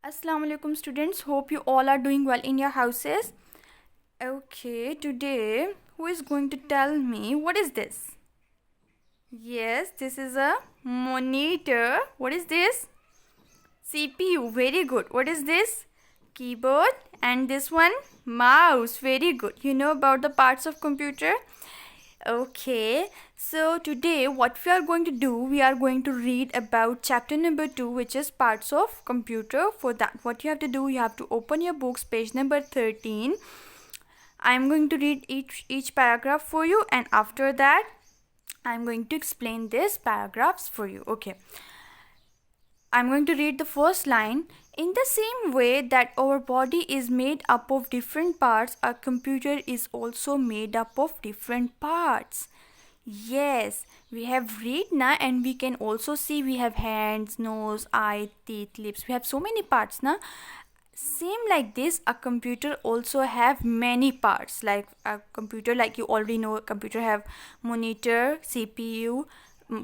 Assalamu alaikum students, hope you all are doing well in your houses. Okay, today who is going to tell me what is this? Yes, this is a monitor. What is this? CPU. Very good. What is this? Keyboard. And this one? Mouse. Very good. You know about the parts of computer? Okay, so today what we are going to do, we are going to read about chapter number 2, which is parts of computer. For that, what you have to do, you have to open your books, page number 13. I am going to read each paragraph for you, and after that I am going to explain these paragraphs for you. Okay, I'm going to read the first line. In the same way that our body is made up of different parts, a computer is also made up of different parts. Yes, we have read na, and we can also see we have hands, nose, eye, teeth, lips. We have so many parts na. Same like this, a computer also have many parts. Like a computer, like you already know, a computer have monitor, CPU,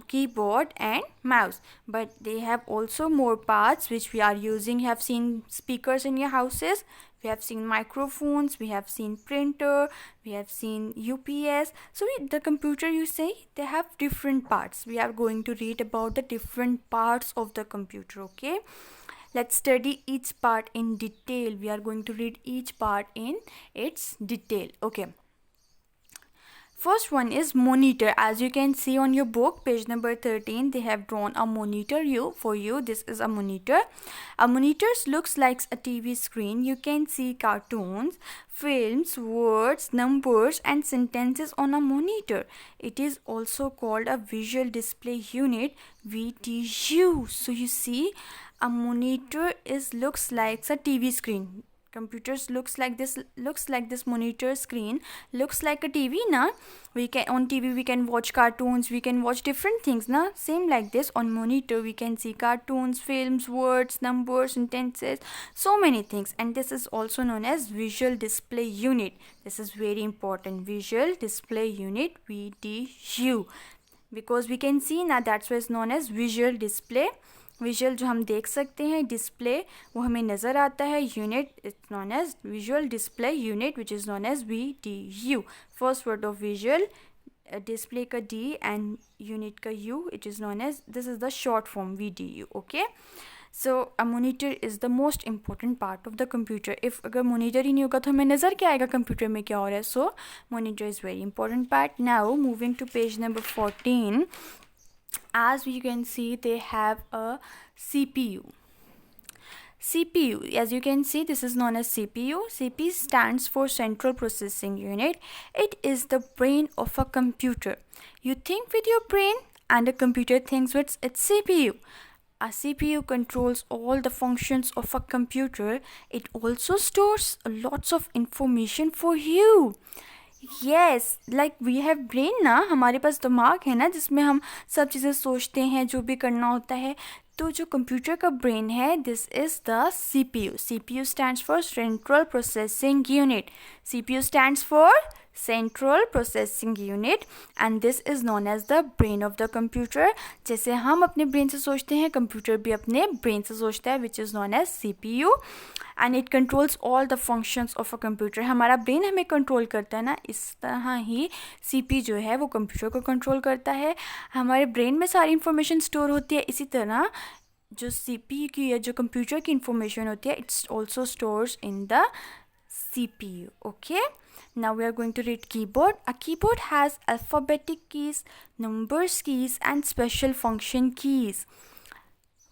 keyboard and mouse, but they have also more parts which we are using. You have seen speakers in your houses, we have seen microphones, we have seen printer, we have seen UPS. So the computer, you say, they have different parts. We are going to read about the different parts of the computer. Okay, let's study each part in detail. We are going to read each part in its detail. Okay, first one is monitor. As you can see on your book, page number 13, they have drawn a monitor for you. This is a monitor. A monitor looks like a TV screen. You can see cartoons, films, words, numbers and sentences on a monitor. It is also called a visual display unit, VDU. So you see, a monitor looks like a TV screen. Computers looks like this monitor screen looks like a TV na. We can, on TV we can watch cartoons, we can watch different things na. Same like this, on monitor we can see cartoons, films, words, numbers, sentences, so many things. And this is also known as visual display unit. This is very important, visual display unit, VDU, because we can see na, that's why it's known as visual display. Visual जो हम देख सकते हैं, display वो हमें नज़र आता है, unit it's known as visual display unit which is known as VDU. First word of visual, display का D एंड यूनिट का U, it is known as, this is the short form VDU. Okay, so a monitor is the most important part of the computer. If अगर monitor ही नहीं होगा तो हमें नज़र क्या आएगा कंप्यूटर में क्या हो रहा है. So monitor is very important part. Now moving to page number 14. As you can see, they have a CPU. CPU, as you can see, this is known as CPU. CPU stands for Central Processing Unit. It is the brain of a computer. You think with your brain and a computer thinks with its CPU. A CPU controls all the functions of a computer. It also stores lots of information for you. Yes, like we have brain ना, हमारे पास दिमाग है ना जिसमें हम सब चीज़ें सोचते हैं, जो भी करना होता है. तो जो कंप्यूटर का ब्रेन है, this is the CPU. CPU stands for central processing unit. CPU stands for central processing unit and this is known as the brain of the computer. जैसे हम अपने ब्रेन से सोचते हैं, कंप्यूटर भी अपने ब्रेन से सोचता है, which is known as CPU. And it controls all the functions of a computer. हमारा ब्रेन हमें कंट्रोल करता है ना, इस तरह ही CPU जो है वो कंप्यूटर को कंट्रोल करता है. हमारे ब्रेन में सारी इन्फॉर्मेशन स्टोर होती है, इसी तरह जो CPU की या जो कंप्यूटर की इन्फॉर्मेशन होती है, it's also stores in the CPU. Okay, now we are going to read keyboard. A keyboard has alphabetic keys, numbers keys and special function keys.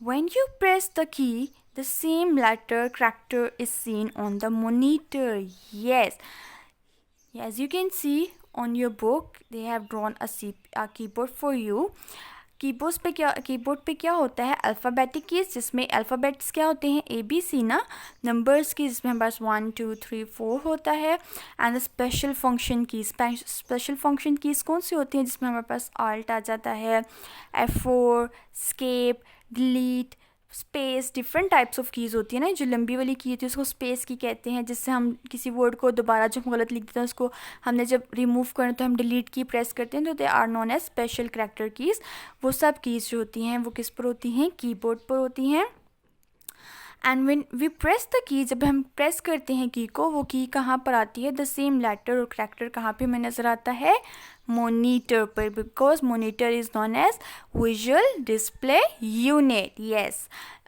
When you press the key, the same letter character is seen on the monitor. Yes, as you can see on your book, they have drawn a keyboard for you. Keyboard पे क्या होता है, alphabetic keys, जिसमें alphabets क्या होते हैं, ABC ना. Numbers की जिसमें हमारे पास 1 2 3 4 होता है. And the special function keys, special function keys कौन सी होती हैं, जिसमें हमारे पास Alt आ जाता है, F4, escape, delete, space. Different types of keys होती है ना. जो लंबी वाली की होती है उसको स्पेस की कहते हैं, जिससे हम किसी वर्ड को दोबारा जो हम गलत लिख देते हैं उसको हमने जब रिमूव करें तो हम डिलीट की प्रेस करते हैं, तो they are known as special character keys. वो सब कीज़ जो होती हैं वो किस पर होती हैं, कीबोर्ड पर होती हैं. And when we press the key, जब हम प्रेस करते हैं की को, वो की कहाँ पर आती है, द सेम लेटर और करैक्टर कहाँ पे हमें नज़र आता है, मॉनिटर पर, because monitor is known as visual display unit. Yes.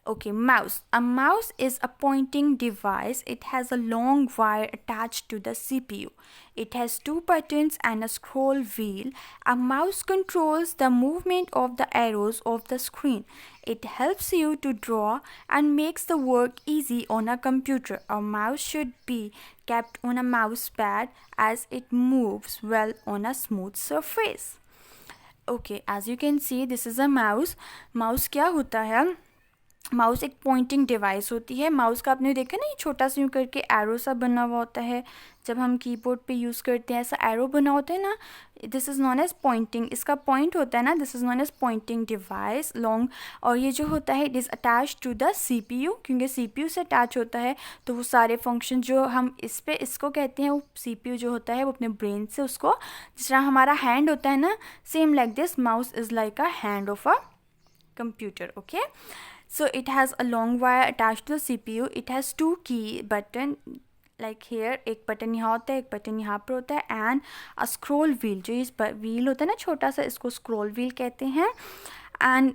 Okay, mouse. A mouse is a pointing device. It has a long wire attached to the CPU. It has 2 buttons and a scroll wheel. A mouse controls the movement of the arrows of the screen. It helps you to draw and makes the work easy on a computer. A mouse should be kept on a mouse pad as it moves well on a smooth surface. Okay, as you can see, this is a mouse. Mouse क्या होता है? Mouse एक pointing device होती है. Mouse का आपने देखा ना, ये छोटा सा यूँ करके एरो सा बना हुआ होता है. जब हम कीबोर्ड पे यूज़ करते हैं ऐसा एरो बना होता है ना, this is known as pointing. इसका पॉइंट होता है ना, this is known as pointing device long. और ये जो होता है it is attach to the CPU, क्योंकि CPU से अटैच होता है तो वो सारे फंक्शन जो हम इस पे इसको कहते हैं, वो CPU जो होता है वो अपने ब्रेन से उसको, जिस तरह हमारा हैंड होता है ना, same like this mouse is like a hand of a computer. Okay, so it has a long wire attached to the CPU. It has 2 key button like here. एक बटन यहाँ होता है, एक बटन यहाँ पर होता है, एंड अ स्क्रॉल व्हील. जो इस व्हील होता है ना छोटा सा, इसको स्क्रॉल व्हील कहते हैं. And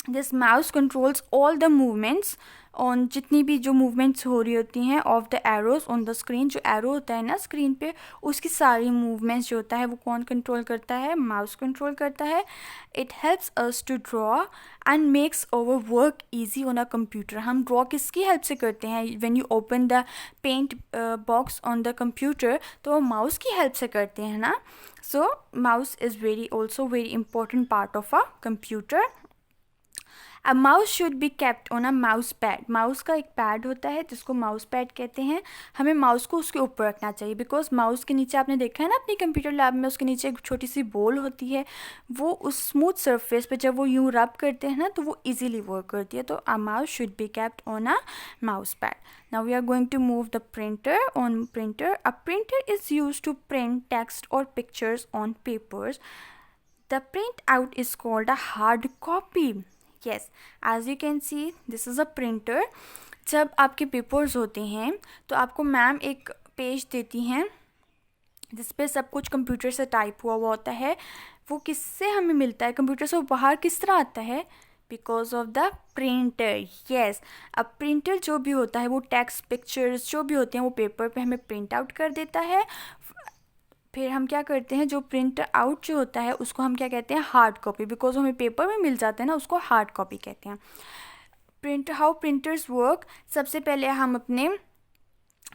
this mouse controls all the movements on, जितनी भी जो मूवमेंट्स हो रही होती हैं of the arrows on the screen. जो एरो होता है ना स्क्रीन पे, उसकी सारी मूवमेंट्स जो होता है वो कौन कंट्रोल करता है, माउस कंट्रोल करता है. It helps us to draw and makes our work easy on a computer. हम ड्रॉ किसकी हेल्प से करते हैं? When you open the paint box on the computer, तो वो माउस की हेल्प से करते हैं ना. So mouse is also very important part of a computer. A mouse should be kept on a mouse pad. Mouse का एक pad होता है जिसको माउस पैड कहते हैं. हमें माउस को उसके ऊपर रखना चाहिए, बिकॉज माउस के नीचे आपने देखा है ना अपनी कंप्यूटर लैब में, उसके नीचे एक छोटी सी बॉल होती है. वो उस स्मूथ सरफेस पे जब वो यूँ रब करते हैं ना तो वो इजीली वर्क करती है. तो a mouse should be kept on a mouse pad. Now we are going to move the printer on printer. A printer is used to print text or pictures on papers. The printout is called a hard copy. Yes, as you can see, this is a printer. जब आपके papers होते हैं तो आपको ma'am एक page देती हैं जिस पे सब कुछ कंप्यूटर से टाइप हुआ हुआ होता है. वो किससे हमें मिलता है कंप्यूटर से, वो बाहर किस तरह आता है? Because of the printer. Yes, अब प्रिंटर जो भी होता है वो टेक्स्ट पिक्चर्स जो भी होते हैं वो पेपर पे हमें प्रिंट आउट कर देता है. फिर हम क्या करते हैं, जो प्रिंट आउट जो होता है उसको हम क्या कहते हैं, हार्ड कॉपी. बिकॉज हमें पेपर में मिल जाता है ना, उसको हार्ड कॉपी कहते हैं. Print how printers work. सबसे पहले हम अपने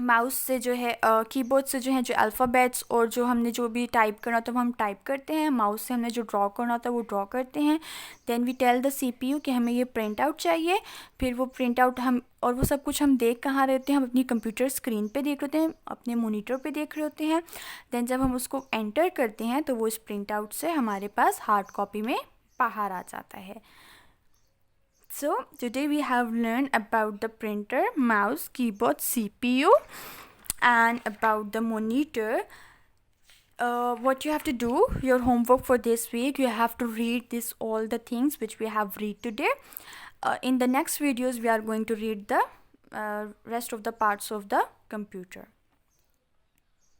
माउस से जो है कीबोर्ड से जो है जो अल्फ़ाबेट्स और जो हमने जो भी टाइप करना होता है वो हम टाइप करते हैं. माउस से हमने जो ड्रॉ करना होता है वो ड्रॉ करते हैं. Then we tell the CPU कि हमें ये प्रिंट आउट चाहिए. फिर वो प्रिंट आउट हम, और वो सब कुछ हम देख कहाँ रहे होते हैं, हम अपनी कंप्यूटर स्क्रीन पे देख रहे होते हैं, अपने मोनीटर पे देख रहे होते हैं. देन जब हम उसको एंटर करते हैं तो वो इस प्रिंट आउट से हमारे पास हार्ड कॉपी में बाहर आ जाता है. So today we have learned about the printer, mouse, keyboard, CPU, and about the monitor. What you have to do, your homework for this week, you have to read this all the things which we have read today. In the next videos we are going to read the rest of the parts of the computer.